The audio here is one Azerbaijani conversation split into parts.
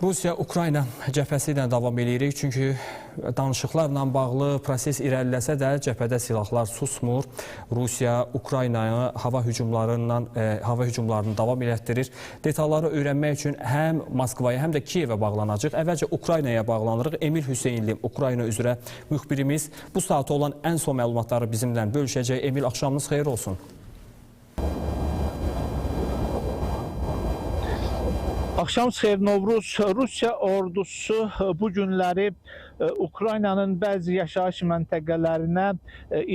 Rusiya-Ukrayna cəbhəsi ilə davam edirik, çünki danışıqlarla bağlı proses irəliləsə də cəbhədə silahlar susmur. Rusiya Ukraynaya hava hücumlarını davam elətdirir. Detalları öyrənmək üçün həm Moskvaya, həm də Kiyevə bağlanacaq. Əvvəlcə Ukraynaya bağlanırıq. Emil Hüseynli, Ukrayna üzrə müxbirimiz bu saata olan ən son məlumatları bizimlə bölüşəcək. Emil, axşamınız xeyir olsun. Axşamınız xeyir Novruz. Rusiya ordusu bu günləri Ukraynanın bəzi yaşayış məntəqələrinə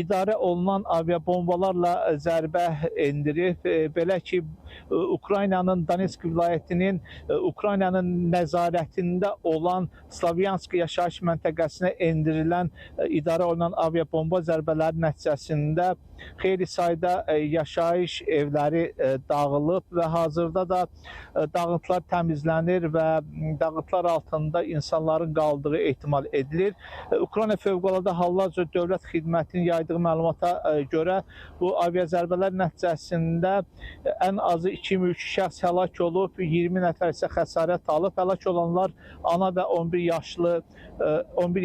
idarə olunan aviabombalarla zərbə endirib. Belə ki, Ukraynanın Donetsk vilayətinin Ukraynanın nəzarətində olan Slavyansk yaşayış məntəqəsinə endirilən idarə olunan aviabomba zərbələri nəticəsində xeyli sayda yaşayış evləri dağılıb və hazırda da dağıntılar təmizlənir və dağıntılar altında insanların qaldığı ehtimal edilir. Ukrayna Fövqəladə Hallar üzrə Dövlət Xidmətinin yaydığı məlumata görə bu aviazərbələr nəticəsində ən azı 2 mülki şəxs həlak olub, 20 nəfər isə xəsarət alıb. Həlak olanlar ana və 11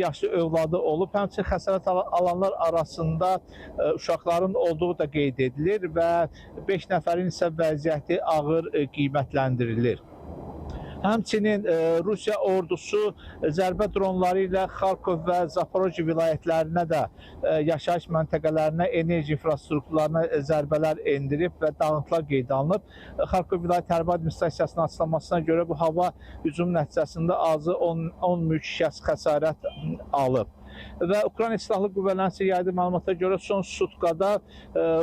yaşlı övladı olub. Həmçinin xəsarət alanlar arasında uşaqların olduğu da qeyd edilir və 5 nəfərin isə vəziyyəti ağır qiymətləndirilir. Həmçinin Rusiya ordusu zərbə dronları ilə Xarkov və Zaporojye vilayətlərinə də yaşayış məntəqələrinə, enerji infrastrukturlarına zərbələr endirib və dağıntılar qeydə alınıb. Xarkov vilayət hərbi administrasiyasının açıqlamasına görə bu hava hücumu nəticəsində azı 10 mülki şəxs xəsarət alıb. Və Ukrayna Silahlı Qüvvələrinin yaydığı məlumata görə son sutkada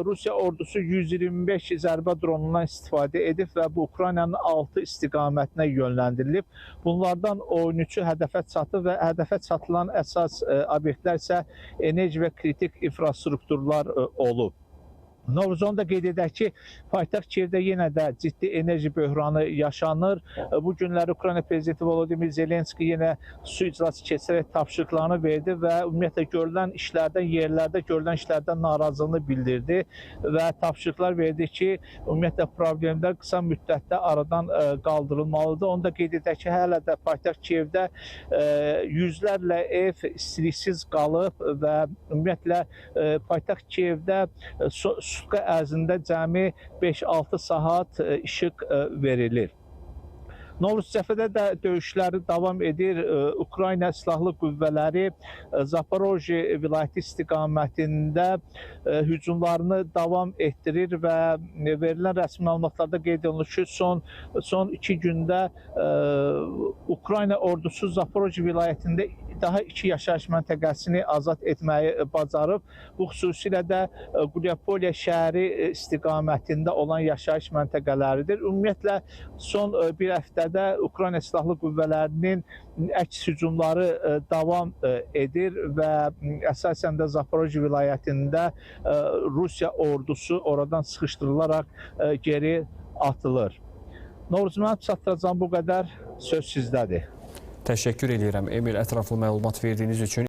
Rusiya ordusu 125 zərbə dronundan istifadə edib və bu Ukraynanın 6 istiqamətinə yönləndirilib. Bunlardan 13-ü hədəfə çatıb və hədəfə çatılan əsas obyektlər isə enerji və kritik infrastrukturlar olub. Novruzonu da qeyd edək ki, paytaxt Kiyevdə yenə də ciddi enerji böhranı yaşanır. Bu günləri Ukrayna prezidenti Volodimir Zelenski yenə su iclası keçirərək tapşırıqlarını verdi və ümumiyyətlə görülən işlərdən, yerlərdə görülən işlərdən narazılığını bildirdi və tapşırıqlar verdi ki, ümumiyyətlə problemlər qısa müddətdə aradan qaldırılmalıdır. Onu da qeyd edək ki, hələ də paytaxt Kiyevdə yüzlərlə ev istiliksiz qalıb və ümumiyyətlə paytaxt Kiyevdə sutka ərzində cəmi 5-6 saat işıq verilir. Novruz cəbhədə də döyüşləri davam edir. Ukrayna Silahlı Qüvvələri Zaporojye vilayəti istiqamətində hücumlarını davam etdirir və verilən rəsmi məlumatlarda qeyd olunur ki, son 2 gündə Ukrayna ordusu Zaporojye vilayətində daha 2 yaşayış məntəqəsini azad etməyi bacarıb. Bu xüsusilə də Qulyapolye şəhəri istiqamətində olan yaşayış məntəqələridir. Ümumiyyətlə, son bir həftədə Ukrayna Silahlı Qüvvələrinin əks hücumları davam edir və əsasən də Zaporojye vilayətində Rusiya ordusu oradan sıxışdırılaraq geri atılır. Novruz, mənim çatdıracağım bu qədər, söz sizdədir. Təşəkkür edirəm Emil, ətraflı məlumat verdiyiniz üçün.